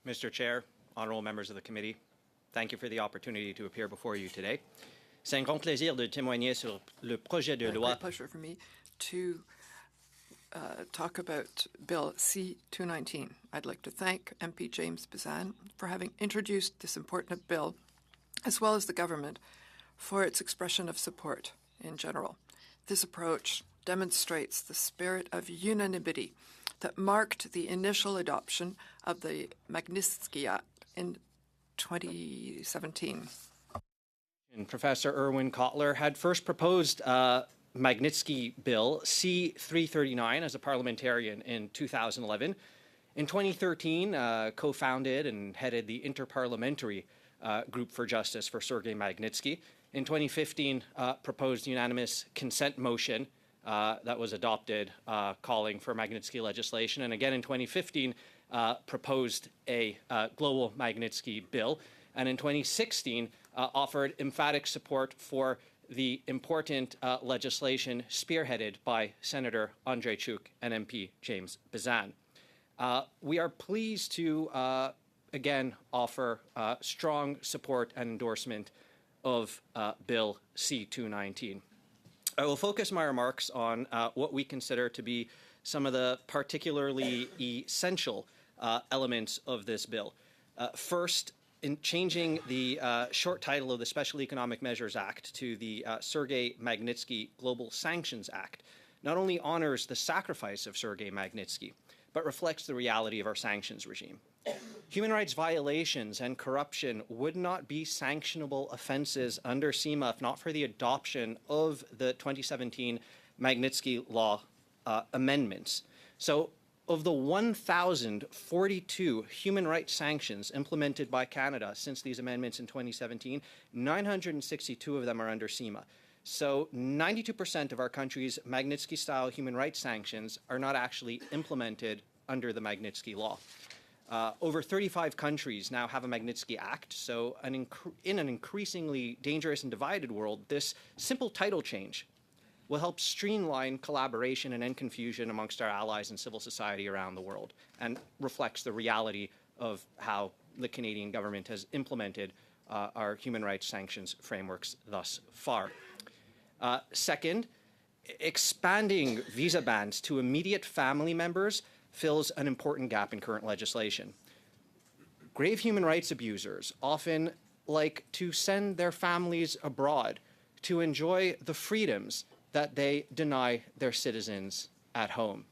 Mr. Chair, honourable members of the committee, thank you for the opportunity to appear before you today. C'est un grand plaisir de témoigner sur le projet de loi. It's a pleasure for me to talk about Bill C-219. I'd like to thank MP James Bizan for having introduced this important bill, as well as the government for its expression of support in general. This approach demonstrates the spirit of unanimity that marked the initial adoption of the Magnitsky Act in 2017. And Professor Erwin Kotler had first proposed Magnitsky Bill C-339 as a parliamentarian in 2011. In 2013, co-founded and headed the Interparliamentary Group for Justice for Sergei Magnitsky. In 2015, proposed unanimous consent motion that was adopted calling for Magnitsky legislation. And again in 2015, proposed a global Magnitsky bill. And in 2016, offered emphatic support for the important legislation spearheaded by Senator Andrzejczuk and MP James Bizan. We are pleased to again offer strong support and endorsement of Bill C-219. I will focus my remarks on what we consider to be some of the particularly essential elements of this bill. First, in changing the short title of the Special Economic Measures Act to the Sergei Magnitsky Global Sanctions Act not only honors the sacrifice of Sergei Magnitsky, but reflects the reality of our sanctions regime. Human rights violations and corruption would not be sanctionable offenses under CIMA if not for the adoption of the 2017 Magnitsky Law amendments. So, of the 1,042 human rights sanctions implemented by Canada since these amendments in 2017, 962 of them are under CIMA. So 92% of our country's Magnitsky-style human rights sanctions are not actually implemented under the Magnitsky Law. Over 35 countries now have a Magnitsky Act, so in an increasingly dangerous and divided world, this simple title change will help streamline collaboration and end confusion amongst our allies and civil society around the world, and reflects the reality of how the Canadian government has implemented our human rights sanctions frameworks thus far. Second, expanding visa bans to immediate family members fills an important gap in current legislation. Grave human rights abusers often like to send their families abroad to enjoy the freedoms that they deny their citizens at home.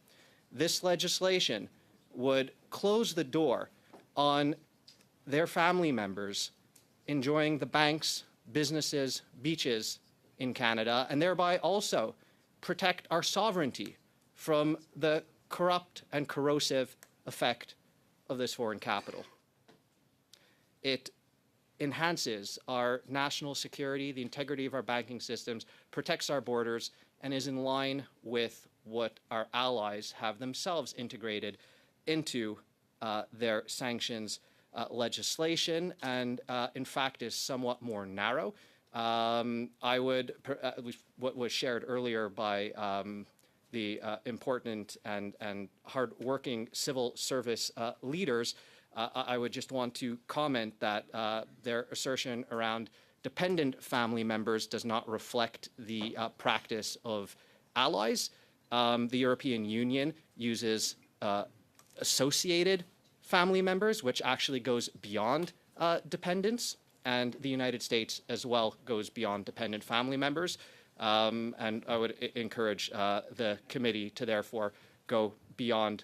This legislation would close the door on their family members enjoying the banks, businesses, beaches in Canada, and thereby also protect our sovereignty from the corrupt and corrosive effect of this foreign capital. It enhances our national security, the integrity of our banking systems, protects our borders, and is in line with what our allies have themselves integrated into their sanctions legislation, and in fact is somewhat more narrow. What was shared earlier by the important and hard-working civil service leaders, I would just want to comment that their assertion around dependent family members does not reflect the practice of allies. The European Union uses associated family members, which actually goes beyond dependents, and the United States as well goes beyond dependent family members. And I would encourage the committee to therefore go beyond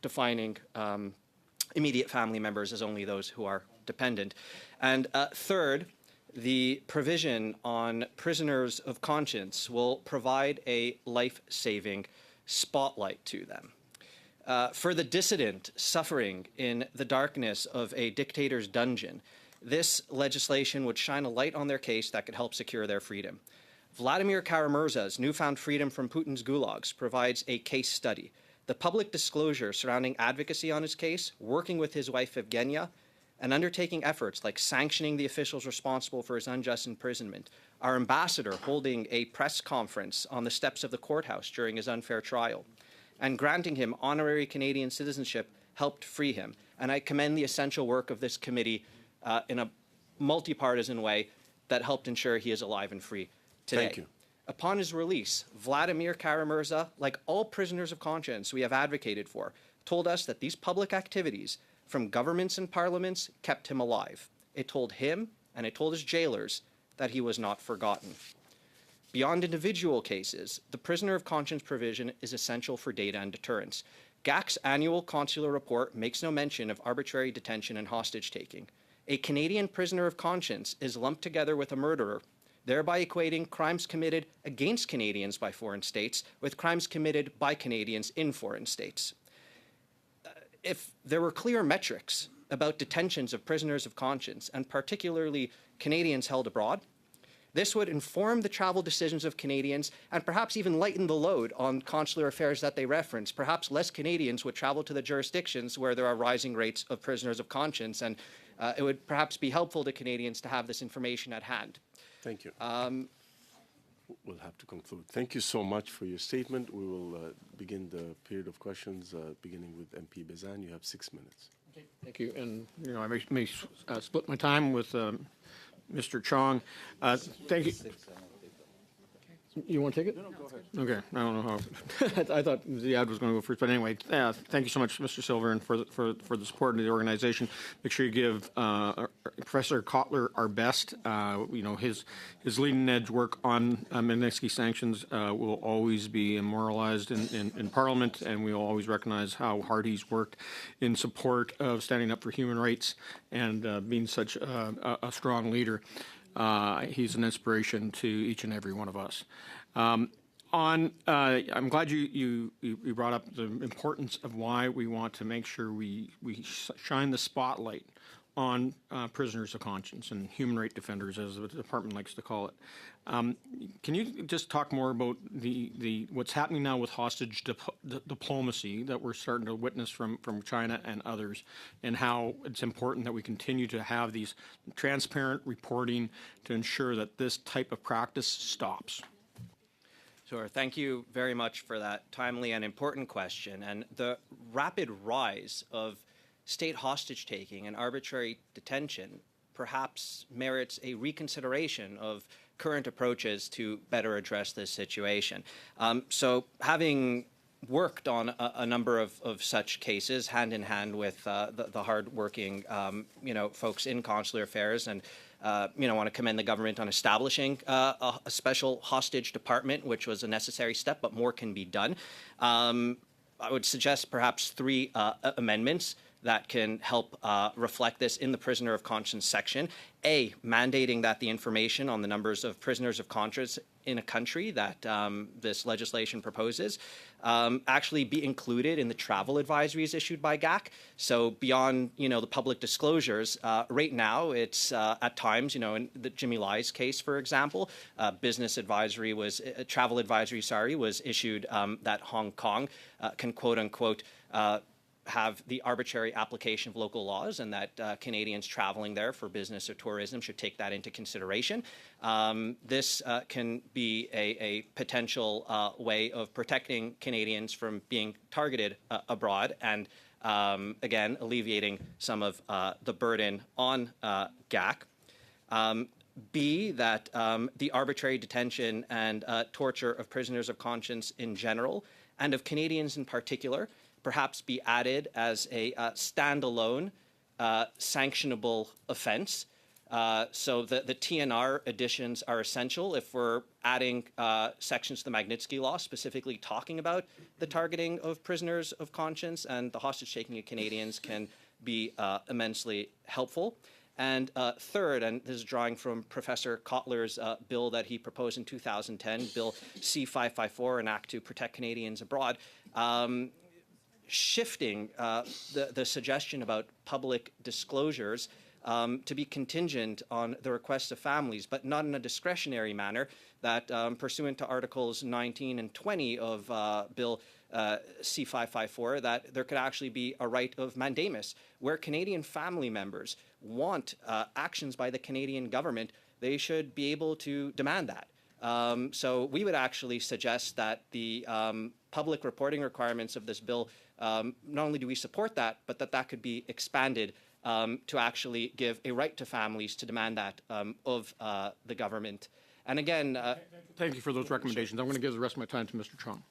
defining immediate family members as only those who are dependent. And third, the provision on prisoners of conscience will provide a life-saving spotlight to them. For the dissident suffering in the darkness of a dictator's dungeon, this legislation would shine a light on their case that could help secure their freedom. Vladimir Kara-Murza's newfound freedom from Putin's gulags provides a case study. The public disclosure surrounding advocacy on his case, working with his wife Evgenia, and undertaking efforts like sanctioning the officials responsible for his unjust imprisonment, our ambassador holding a press conference on the steps of the courthouse during his unfair trial, and granting him honorary Canadian citizenship helped free him. And I commend the essential work of this committee in a multi-partisan way that helped ensure he is alive and free today. Thank you. Upon his release, Vladimir Kara-Murza, like all prisoners of conscience we have advocated for, told us that these public activities from governments and parliaments kept him alive. It told him, and it told his jailers, that he was not forgotten. Beyond individual cases, the prisoner of conscience provision is essential for data and deterrence. GAC's annual consular report makes no mention of arbitrary detention and hostage-taking. A Canadian prisoner of conscience is lumped together with a murderer, thereby equating crimes committed against Canadians by foreign states with crimes committed by Canadians in foreign states. If there were clear metrics about detentions of prisoners of conscience, and particularly Canadians held abroad, this would inform the travel decisions of Canadians and perhaps even lighten the load on consular affairs that they reference. Perhaps less Canadians would travel to the jurisdictions where there are rising rates of prisoners of conscience, and it would perhaps be helpful to Canadians to have this information at hand. Thank you. We'll have to conclude. Thank you so much for your statement. We will begin the period of questions, beginning with MP Bezan. You have 6 minutes. Okay, thank you. And, I may split my time with Mr. Chong. Thank you. You want to take it? No, go ahead. Okay, I don't know how. I thought the ad was going to go first, but anyway, thank you so much, Mr. Silver, and for the support of the organization. Make sure you give Professor Kotler our best. His leading edge work on Magnitsky sanctions will always be immortalized in Parliament, and we will always recognize how hard he's worked in support of standing up for human rights and being such a strong leader. He's an inspiration to each and every one of us. I'm glad you brought up the importance of why we want to make sure we shine the spotlight on prisoners of conscience and human rights defenders, as the department likes to call it. Can you just talk more about what's happening now with hostage diplomacy that we're starting to witness from China and others, and how it's important that we continue to have these transparent reporting to ensure that this type of practice stops? Sure. Thank you very much for that timely and important question. And the rapid rise of state hostage-taking and arbitrary detention perhaps merits a reconsideration of current approaches to better address this situation. So having worked on a number of such cases, hand in hand with the hard-working, folks in consular affairs, and want to commend the government on establishing a special hostage department, which was a necessary step, but more can be done. I would suggest perhaps 3 amendments that can help reflect this in the prisoner of conscience section. A, mandating that the information on the numbers of prisoners of conscience in a country that this legislation proposes actually be included in the travel advisories issued by GAC. So beyond, the public disclosures, right now it's at times, in the Jimmy Lai's case, for example, travel advisory, was issued that Hong Kong can quote unquote have the arbitrary application of local laws, and that Canadians traveling there for business or tourism should take that into consideration. This can be a potential way of protecting Canadians from being targeted abroad, and again, alleviating some of the burden on GAC. B, that the arbitrary detention and torture of prisoners of conscience in general, and of Canadians in particular, perhaps be added as a standalone sanctionable offense. So the TNR additions are essential if we're adding sections to the Magnitsky Law, specifically talking about the targeting of prisoners of conscience, and the hostage-taking of Canadians can be immensely helpful. And third, and this is drawing from Professor Kotler's bill that he proposed in 2010, Bill C-554, an act to protect Canadians abroad, shifting the suggestion about public disclosures to be contingent on the requests of families, but not in a discretionary manner, that pursuant to Articles 19 and 20 of Bill C-554, that there could actually be a right of mandamus, where Canadian family members want actions by the Canadian government, they should be able to demand that. So we would actually suggest that the public reporting requirements of this bill, not only do we support that, but that could be expanded to actually give a right to families to demand that of the government. And again, Thank you for those recommendations. I'm going to give the rest of my time to Mr. Chong.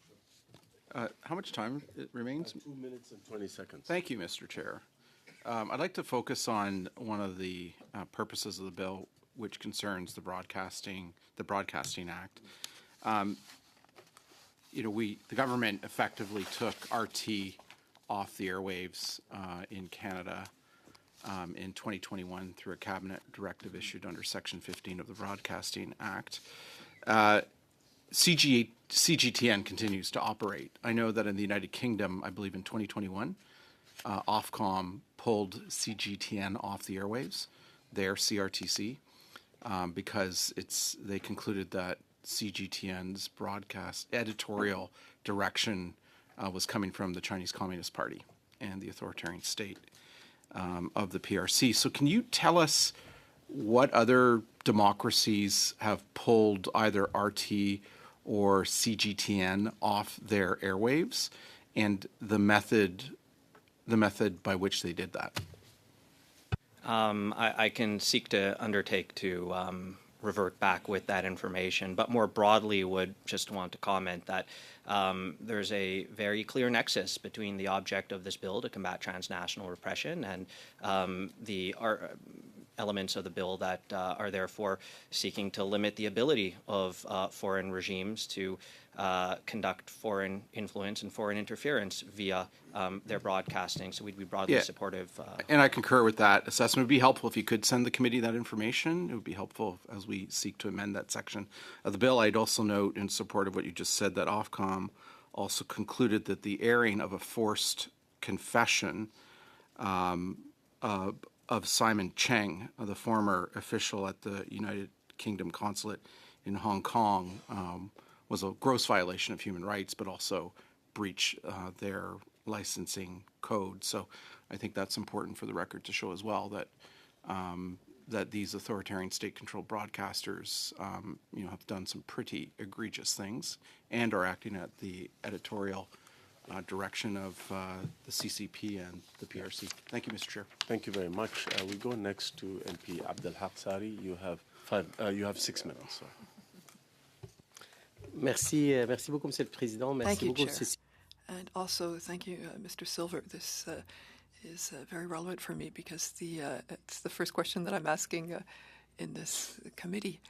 How much time it remains? 2 minutes and 20 seconds. Thank you, Mr. Chair. I'd like to focus on one of the purposes of the bill, which concerns the Broadcasting Act. The government effectively took RT off the airwaves in Canada in 2021 through a cabinet directive issued under Section 15 of the Broadcasting Act. CGTN continues to operate. I know that in the United Kingdom, I believe in 2021, Ofcom pulled CGTN off the airwaves, their CRTC, because they concluded that CGTN's broadcast editorial direction was coming from the Chinese Communist Party and the authoritarian state of the PRC. So can you tell us what other democracies have pulled either RT or CGTN off their airwaves, and the method by which they did that? I can seek to undertake to revert back with that information, but more broadly would just want to comment that there's a very clear nexus between the object of this bill to combat transnational repression and the elements of the bill that are therefore seeking to limit the ability of foreign regimes to conduct foreign influence and foreign interference via their broadcasting. So we'd be broadly supportive. And I concur with that assessment. It would be helpful if you could send the committee that information. It would be helpful as we seek to amend that section of the bill. I'd also note, in support of what you just said, that Ofcom also concluded that the airing of a forced confession of Simon Cheng, the former official at the United Kingdom consulate in Hong Kong, was a gross violation of human rights, but also breach their licensing code. So I think that's important for the record to show as well that that these authoritarian state-controlled broadcasters, have done some pretty egregious things and are acting at the editorial direction of the CCP and the PRC. Thank you, Mr. Chair. Thank you very much. We go next to MP Abdelhak Sari. You have 6 minutes. Sorry. Merci beaucoup, Monsieur le Président. Thank Merci you, beaucoup, Chair. Cécile. And also, thank you, Mr. Silver. This is very relevant for me because it's the first question that I'm asking in this committee.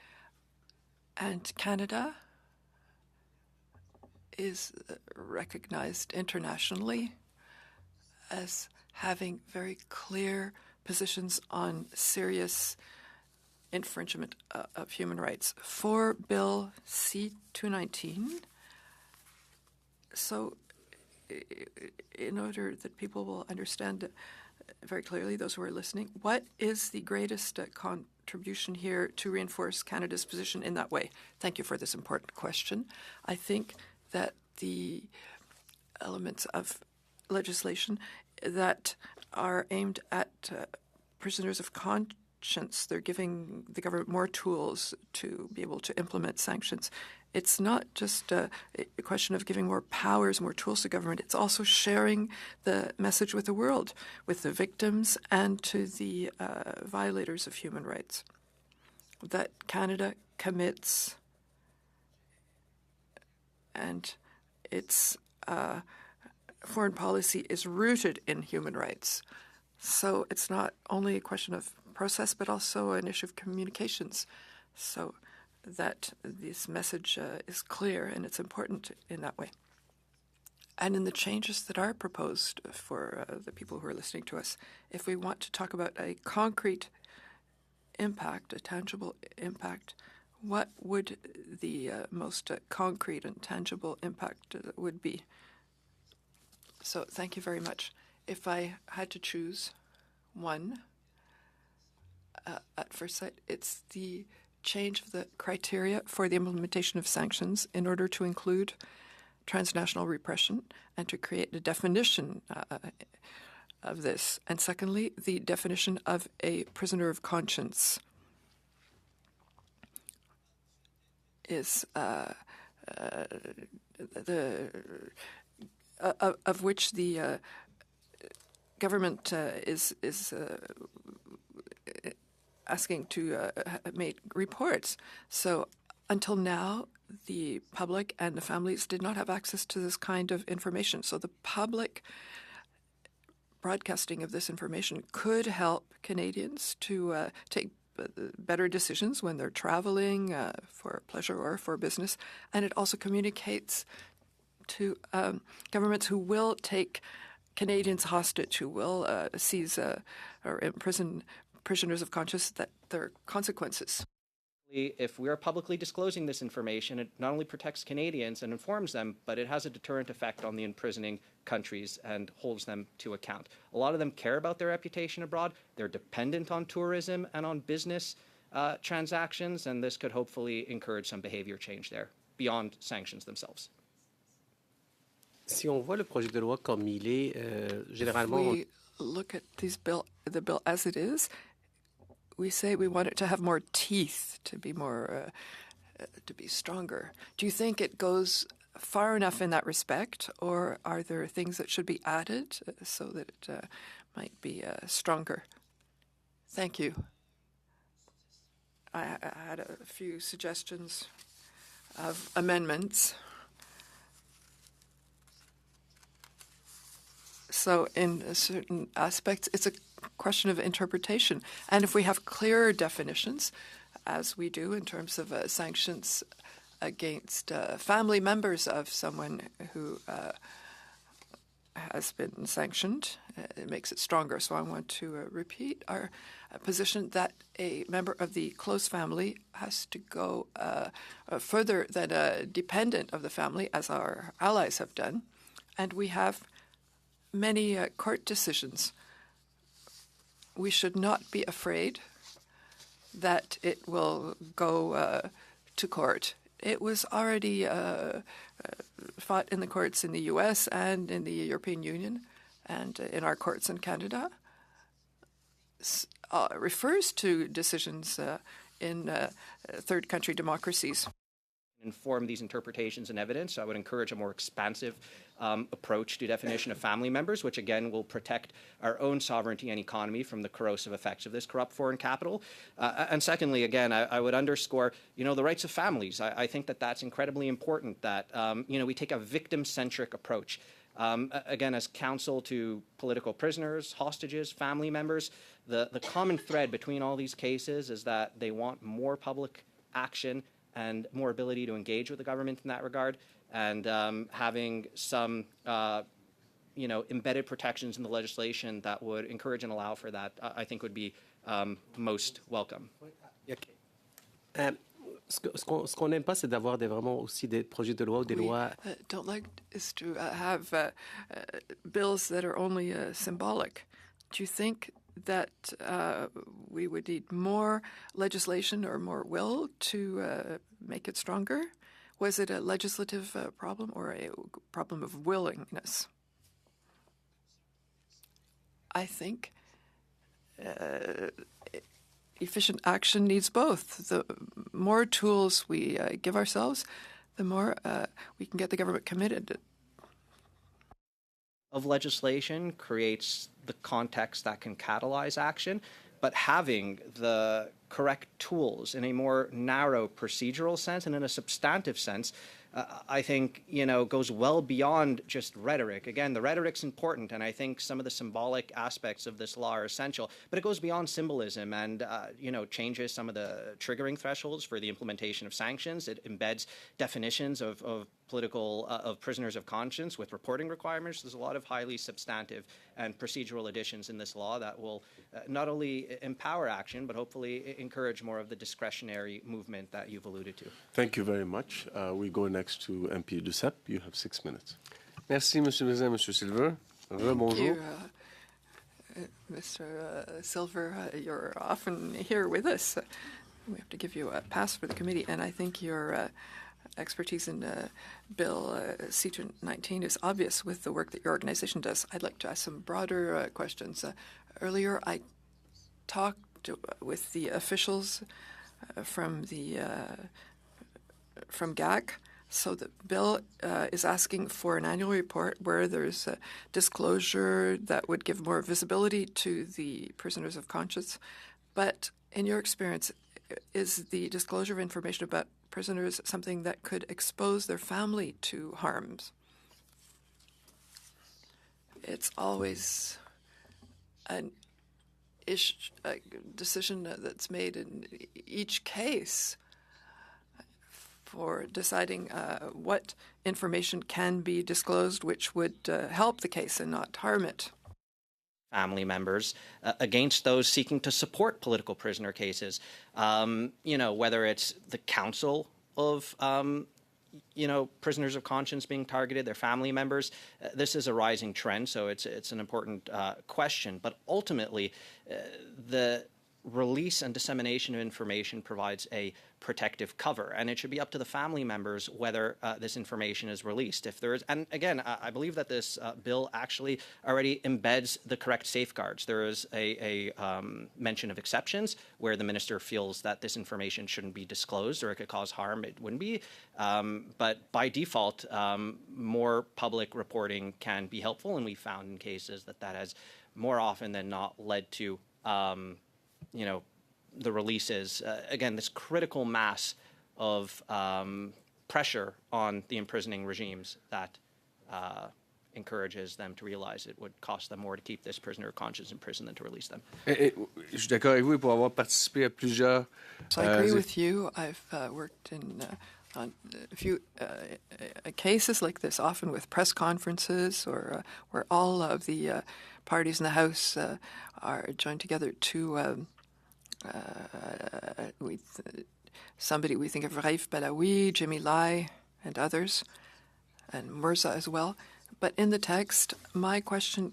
And Canada is recognized internationally as having very clear positions on serious infringement of human rights. For Bill C-219, so in order that people will understand very clearly, those who are listening, what is the greatest contribution here to reinforce Canada's position in that way? Thank you for this important question. I think that the elements of legislation that are aimed at prisoners of conscience, they're giving the government more tools to be able to implement sanctions. It's not just a question of giving more powers, more tools to government. It's also sharing the message with the world, with the victims and to the violators of human rights, that Canada commits and its foreign policy is rooted in human rights. So it's not only a question of process, but also an issue of communications. So that this message is clear and it's important in that way. And in the changes that are proposed for the people who are listening to us, if we want to talk about a concrete impact, a tangible impact, what would the most concrete and tangible impact would be? So thank you very much. If I had to choose one, at first sight, it's the change of the criteria for the implementation of sanctions in order to include transnational repression and to create a definition of this. And secondly, the definition of a prisoner of conscience is of which the government is asking to make reports. So until now, the public and the families did not have access to this kind of information. So the public broadcasting of this information could help Canadians to take better decisions when they're traveling for pleasure or for business. And it also communicates to governments who will take Canadians hostage, who will seize or imprison prisoners of conscience, that there are consequences. If we're publicly disclosing this information, it not only protects Canadians and informs them, but it has a deterrent effect on the imprisoning countries and holds them to account. A lot of them care about their reputation abroad. They're dependent on tourism and on business transactions, and this could hopefully encourage some behavior change there beyond sanctions themselves. Si on voit le projet de loi comme il est, généralement, We look at the bill as it is. We say we want it to have more teeth, to be more, to be stronger. Do you think it goes far enough in that respect, or are there things that should be added so that it might be stronger? Thank you. I had a few suggestions of amendments. So in certain aspects, it's a question of interpretation. And if we have clearer definitions, as we do in terms of sanctions against family members of someone who has been sanctioned, it makes it stronger. So I want to repeat our position that a member of the close family has to go further than a dependent of the family, as our allies have done. And we have many court decisions. We should not be afraid that it will go to court. It was already fought in the courts in the U.S. and in the European Union and in our courts in Canada. Refers to decisions in third country democracies. Inform these interpretations and evidence. I would encourage a more expansive approach to definition of family members, which again will protect our own sovereignty and economy from the corrosive effects of this corrupt foreign capital. And secondly, again, I would underscore, the rights of families. I think that that's incredibly important, that, we take a victim-centric approach. Again, as counsel to political prisoners, hostages, family members, the common thread between all these cases is that they want more public action and more ability to engage with the government in that regard, and having some, embedded protections in the legislation that would encourage and allow for that, I think would be most welcome. ce qu'on n'aime pas, c'est d'avoir vraiment aussi des projets de loi ou des lois. Don't like is to have bills that are only symbolic. Do you think that we would need more legislation or more will to make it stronger? Was it a legislative problem or a problem of willingness? I think efficient action needs both. The more tools we give ourselves, the more we can get the government committed. Of legislation creates the context that can catalyze action, but having the correct tools in a more narrow procedural sense and in a substantive sense, I think, goes well beyond just rhetoric. Again, the rhetoric's important, and I think some of the symbolic aspects of this law are essential, but it goes beyond symbolism and, changes some of the triggering thresholds for the implementation of sanctions. It embeds definitions of political, of prisoners of conscience with reporting requirements. There's a lot of highly substantive and procedural additions in this law that will not only empower action, but hopefully encourage more of the discretionary movement that you've alluded to. Thank you very much. We go next to MP Duceppe. You have 6 minutes. Merci, Monsieur le Président, Monsieur Silver. Rebonjour. Mr. Silver, you're often here with us. We have to give you a pass for the committee, and I think your expertise in Bill C-19 is obvious with the work that your organization does. I'd like to ask some broader questions. Earlier, I talked with the officials from GAC, So the bill is asking for an annual report where there's a disclosure that would give more visibility to the prisoners of conscience. But in your experience, is the disclosure of information about prisoners something that could expose their family to harms? It's always a decision that's made in each case for deciding what information can be disclosed, which would help the case and not harm it. Family members against those seeking to support political prisoner cases. Whether it's the council of, prisoners of conscience being targeted, their family members. This is a rising trend, so it's an important question. But ultimately, the release and dissemination of information provides a protective cover, and it should be up to the family members whether this information is released. If there is, and again, I believe that this bill actually already embeds the correct safeguards. There is a mention of exceptions where the minister feels that this information shouldn't be disclosed or it could cause harm. It wouldn't be, but by default, more public reporting can be helpful, and we found in cases that has more often than not led to the releases, again, this critical mass of pressure on the imprisoning regimes that encourages them to realize it would cost them more to keep this prisoner of conscience in prison than to release them. Je suis d'accord avec vous pour avoir participé à plusieurs. So I agree with you. I've worked on a few cases like this, often with press conferences or where all of the parties in the House are joined together to somebody we think of Raif Badawi, Jimmy Lai, and others, and Mirza as well. But in the text, my question,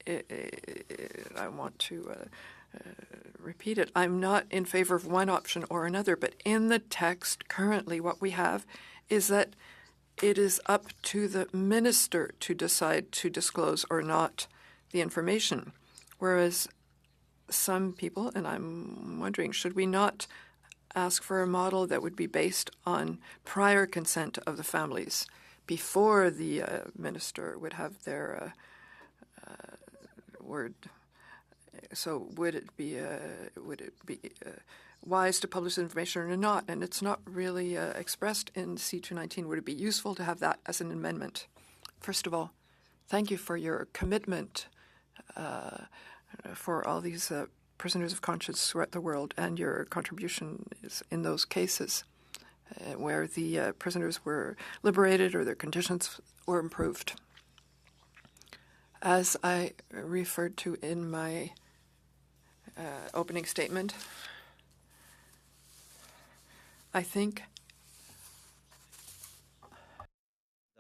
I want to repeat it. I'm not in favor of one option or another, but in the text currently what we have is that it is up to the minister to decide to disclose or not the information, whereas some people, and I'm wondering, should we not ask for a model that would be based on prior consent of the families before the minister would have their word? So would it be wise to publish information or not? And it's not really expressed in C-219. Would it be useful to have that as an amendment? First of all, thank you for your commitment for all these prisoners of conscience throughout the world, and your contribution is in those cases where the prisoners were liberated or their conditions were improved. As I referred to in my opening statement, I think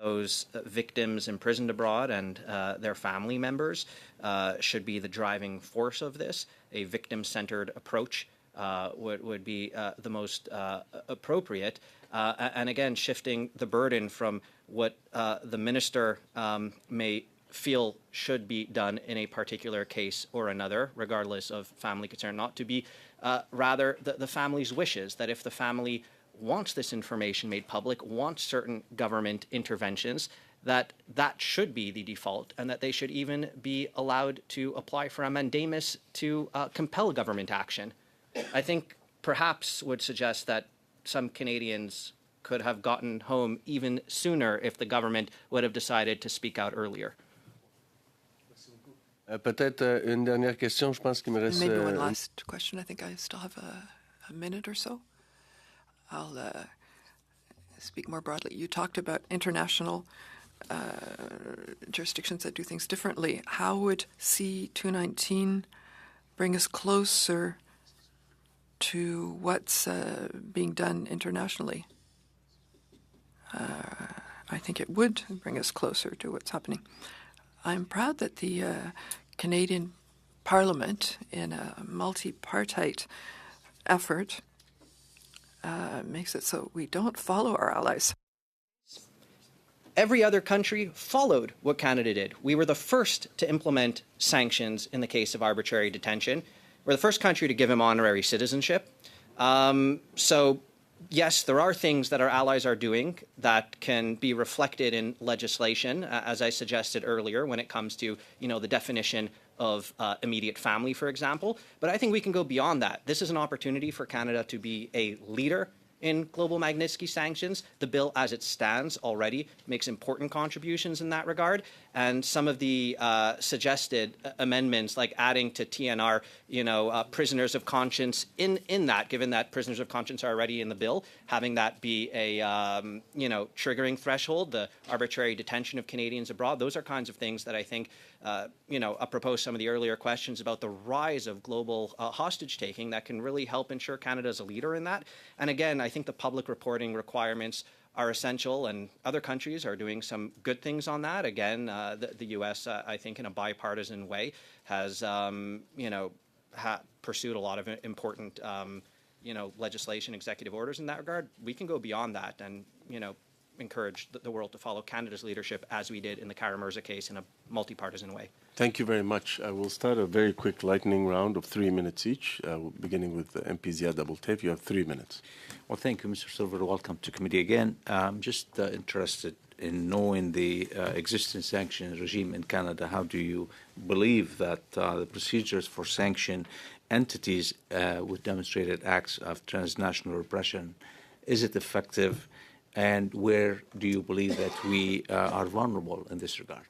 those victims imprisoned abroad and their family members should be the driving force of this. A victim-centered approach would be the most appropriate. And again, shifting the burden from what the minister may feel should be done in a particular case or another, regardless of family concern, not to be rather the family's wishes, that if the family wants this information made public, wants certain government interventions, that should be the default, and that they should even be allowed to apply for a mandamus to compel government action. I think perhaps would suggest that some Canadians could have gotten home even sooner if the government would have decided to speak out earlier. Peut-être une dernière question, je pense qu'il me reste. Maybe one last question. I think I still have a minute or so. I'll speak more broadly. You talked about international jurisdictions that do things differently. How would C-219 bring us closer to what's being done internationally? I think it would bring us closer to what's happening. I'm proud that the Canadian Parliament, in a multi-partite effort, makes it so we don't follow our allies. Every other country followed what Canada did. We were the first to implement sanctions in the case of arbitrary detention. We're the first country to give him honorary citizenship. So yes, there are things that our allies are doing that can be reflected in legislation, as I suggested earlier, when it comes to, the definition of immediate family, for example. But I think we can go beyond that. This is an opportunity for Canada to be a leader in global Magnitsky sanctions. The bill as it stands already makes important contributions in that regard. And some of the suggested amendments, like adding to TNR, prisoners of conscience in that, given that prisoners of conscience are already in the bill, having that be a, triggering threshold, the arbitrary detention of Canadians abroad, those are kinds of things that I think, apropos some of the earlier questions about the rise of global hostage taking, that can really help ensure Canada is a leader in that. And again, I think the public reporting requirements are essential, and other countries are doing some good things on that. Again, the U.S., I think, in a bipartisan way, has, pursued a lot of important, legislation, executive orders in that regard. We can go beyond that and, encourage the world to follow Canada's leadership, as we did in the Kara-Murza case, in a multi-partisan way. Thank you very much. I will start a very quick lightning round of 3 minutes each, beginning with MP Ziad Abou Taif. You have 3 minutes. Well, thank you, Mr. Silver. Welcome to committee again. I'm just interested in knowing the existing sanction regime in Canada. How do you believe that the procedures for sanction entities with demonstrated acts of transnational repression, is it effective? And where do you believe that we are vulnerable in this regard?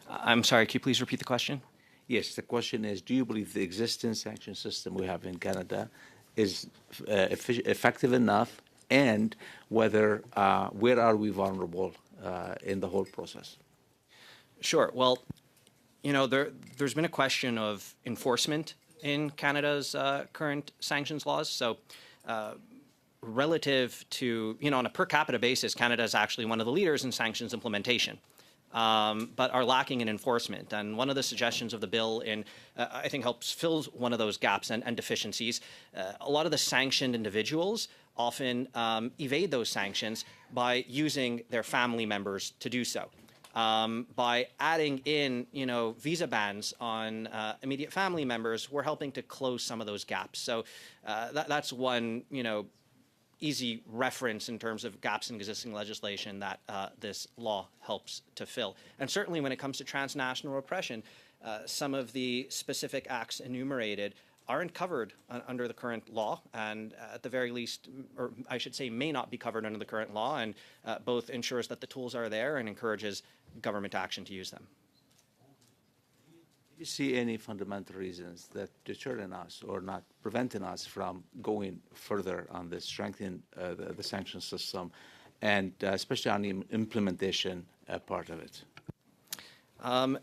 I'm sorry, can you please repeat the question? Yes, the question is, do you believe the existing sanction system we have in Canada is effective enough, and whether where are we vulnerable in the whole process? Sure. Well, there's been a question of enforcement in Canada's current sanctions laws. So relative to, on a per capita basis, Canada is actually one of the leaders in sanctions implementation, but are lacking in enforcement. And one of the suggestions of the bill I think helps fill one of those gaps and deficiencies. A lot of the sanctioned individuals often evade those sanctions by using their family members to do so. By adding in, visa bans on immediate family members, we're helping to close some of those gaps. So that's one, easy reference in terms of gaps in existing legislation that this law helps to fill. And certainly when it comes to transnational repression, some of the specific acts enumerated aren't covered under the current law, and at the very least, or I should say may not be covered under the current law, and both ensures that the tools are there and encourages government action to use them. Do you see any fundamental reasons that deterring us or not preventing us from going further on the strengthening the sanction system, and especially on the implementation part of it?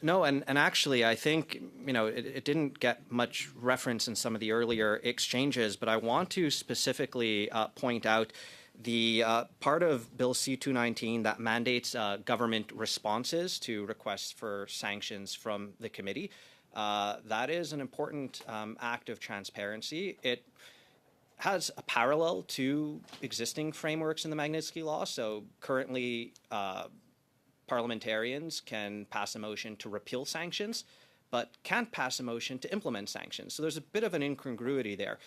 No, and actually, I think, it didn't get much reference in some of the earlier exchanges, but I want to specifically point out the part of Bill C-219 that mandates government responses to requests for sanctions from the committee. That is an important act of transparency. It has a parallel to existing frameworks in the Magnitsky Law. So currently, parliamentarians can pass a motion to repeal sanctions, but can't pass a motion to implement sanctions. So there's a bit of an incongruity there.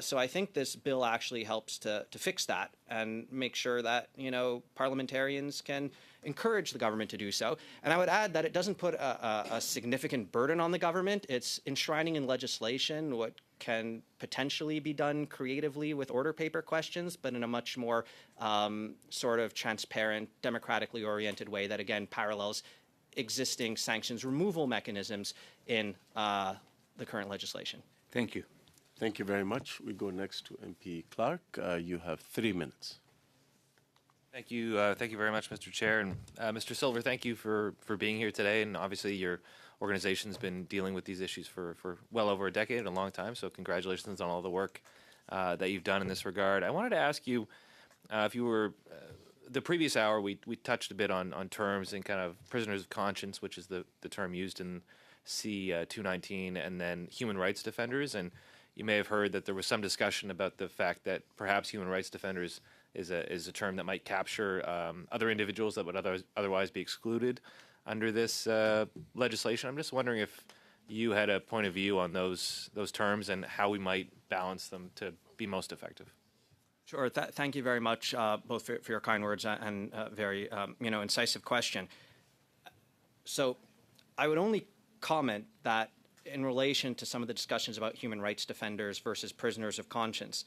So I think this bill actually helps to fix that and make sure that, parliamentarians can encourage the government to do so. And I would add that it doesn't put a significant burden on the government. It's enshrining in legislation what can potentially be done creatively with order paper questions, but in a much more sort of transparent, democratically oriented way that, again, parallels existing sanctions removal mechanisms in the current legislation. Thank you. Thank you very much. We go next to MP Clark. You have 3 minutes. Thank you very much, Mr. Chair. And Mr. Silver, thank you for being here today. And obviously your organization's been dealing with these issues for well over a decade, a long time. So congratulations on all the work that you've done in this regard. I wanted to ask you if you were, the previous hour we touched a bit on terms and kind of prisoners of conscience, which is the term used in C-219, and then human rights defenders. And you may have heard that there was some discussion about the fact that perhaps human rights defenders is a term that might capture other individuals that would otherwise be excluded under this legislation. I'm just wondering if you had a point of view on those terms and how we might balance them to be most effective. Sure. Thank you very much, both for your kind words and very, incisive question. So I would only comment that in relation to some of the discussions about human rights defenders versus prisoners of conscience,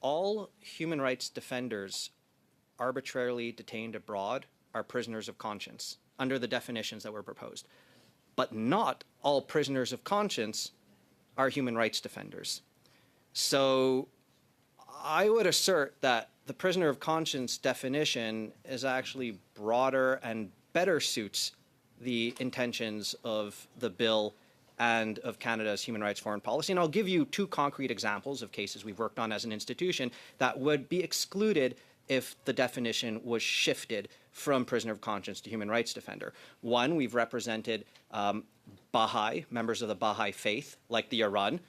all human rights defenders arbitrarily detained abroad are prisoners of conscience under the definitions that were proposed. But not all prisoners of conscience are human rights defenders. So I would assert that the prisoner of conscience definition is actually broader and better suits the intentions of the bill and of Canada's human rights foreign policy. And I'll give you two concrete examples of cases we've worked on as an institution that would be excluded if the definition was shifted from prisoner of conscience to human rights defender. One, we've represented Baha'i, members of the Baha'i faith, like the Iran,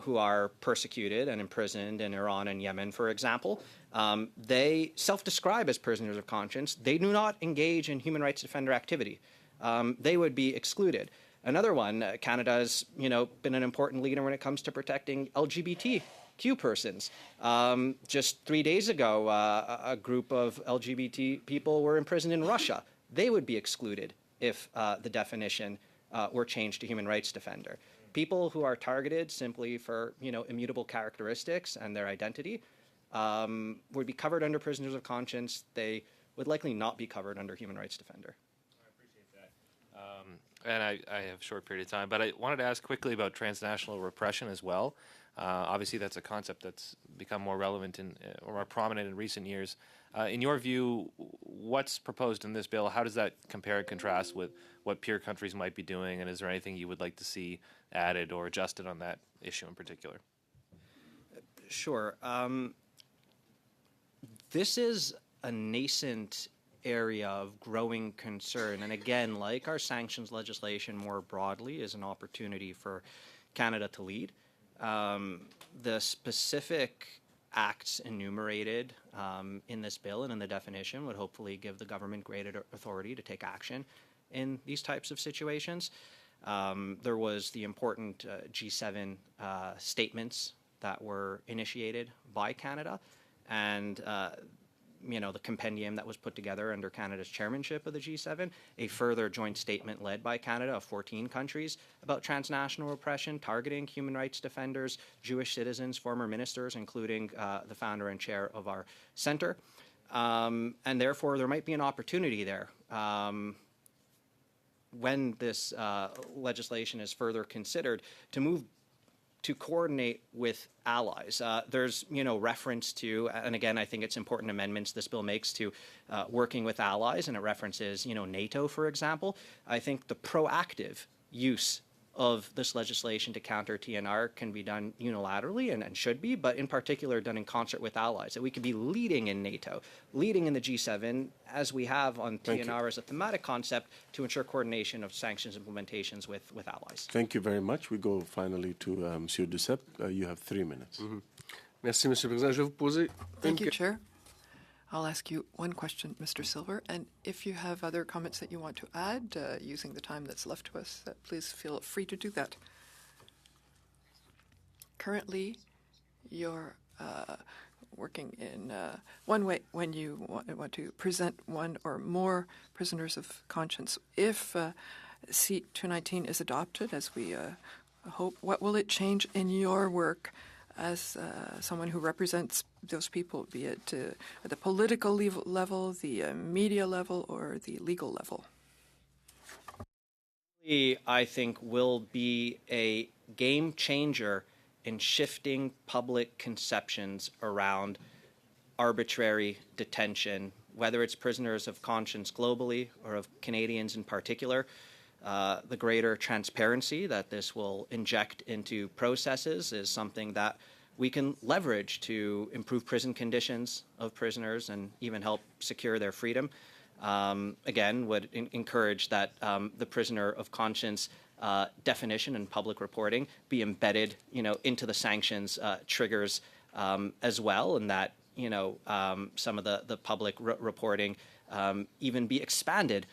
who are persecuted and imprisoned in Iran and Yemen, for example. They self-describe as prisoners of conscience. They do not engage in human rights defender activity. They would be excluded. Another one, Canada has, been an important leader when it comes to protecting LGBTQ persons. Just 3 days ago, a group of LGBT people were imprisoned in Russia. They would be excluded if the definition were changed to human rights defender. People who are targeted simply for, immutable characteristics and their identity would be covered under prisoners of conscience. They would likely not be covered under human rights defender. And I have a short period of time, but I wanted to ask quickly about transnational repression as well. Obviously, that's a concept that's become more relevant or more prominent in recent years. In your view, what's proposed in this bill? How does that compare and contrast with what peer countries might be doing? And is there anything you would like to see added or adjusted on that issue in particular? Sure. This is a nascent area of growing concern. And again, like our sanctions legislation more broadly, is an opportunity for Canada to lead. The specific acts enumerated in this bill and in the definition would hopefully give the government greater authority to take action in these types of situations. There was the important G7 statements that were initiated by Canada, and the compendium that was put together under Canada's chairmanship of the G7, a further joint statement led by Canada of 14 countries about transnational repression, targeting human rights defenders, Jewish citizens, former ministers, including the founder and chair of our center. And therefore, there might be an opportunity there when this legislation is further considered to move to coordinate with allies. There's, reference to, and again, I think it's important amendments this bill makes to working with allies, and it references, NATO, for example. I think the proactive use of this legislation to counter TNR can be done unilaterally and should be, but in particular done in concert with allies. That we could be leading in NATO, leading in the G7, as we have on TNR as a thematic concept, to ensure coordination of sanctions implementations with allies. Thank you very much. We go finally to Monsieur Duceppe. You have 3 minutes. Merci, Monsieur le Président. Je vais vous poser Thank you, Chair. I'll ask you one question, Mr. Silver, and if you have other comments that you want to add, using the time that's left to us, please feel free to do that. Currently, you're working in one way when you want to present one or more prisoners of conscience. If C-219 is adopted, as we hope, what will it change in your work as someone who represents those people, be it at the political level, the media level, or the legal level? I think will be a game changer in shifting public conceptions around arbitrary detention, whether it's prisoners of conscience globally or of Canadians in particular. The greater transparency that this will inject into processes is something that we can leverage to improve prison conditions of prisoners and even help secure their freedom. Again, would encourage that the prisoner of conscience definition and public reporting be embedded, into the sanctions triggers as well, and that some of the public reporting even be expanded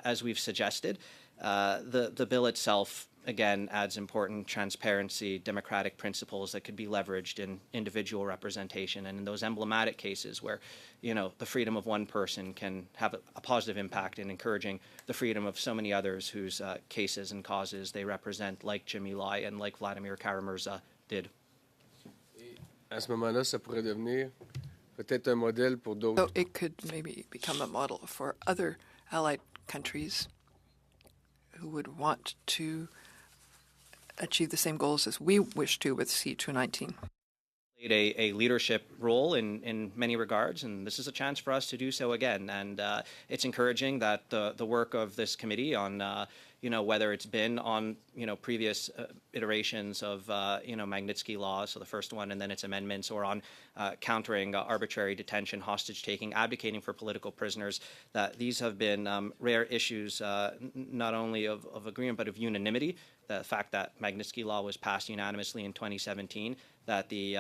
as we've suggested. The bill itself again, adds important transparency, democratic principles that could be leveraged in individual representation and in those emblematic cases where, the freedom of one person can have a positive impact in encouraging the freedom of so many others whose cases and causes they represent, like Jimmy Lai and like Vladimir Kara-Murza did. À ce moment-là, ça pourrait devenir peut-être un modèle pour d'autres. So it could maybe become a model for other allied countries who would want to achieve the same goals as we wish to with C219. Played a leadership role in many regards, and this is a chance for us to do so again. And it's encouraging that the work of this committee on, whether it's been on, previous iterations of, Magnitsky Law, so the first one and then its amendments, or on countering arbitrary detention, hostage taking, advocating for political prisoners, that these have been rare issues, not only of agreement, but of unanimity. The fact that Magnitsky Law was passed unanimously in 2017, that the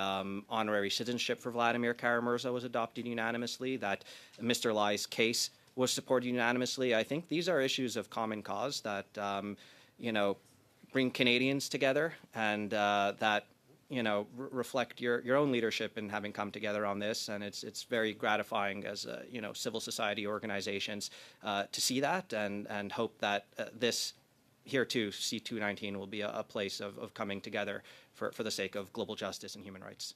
honorary citizenship for Vladimir Kara-Murza was adopted unanimously, that Mr. Lai's case was supported unanimously. I think these are issues of common cause that, bring Canadians together and that, reflect your own leadership in having come together on this. And it's very gratifying as, civil society organizations to see that and hope that this here too, C219 will be a place of coming together for the sake of global justice and human rights.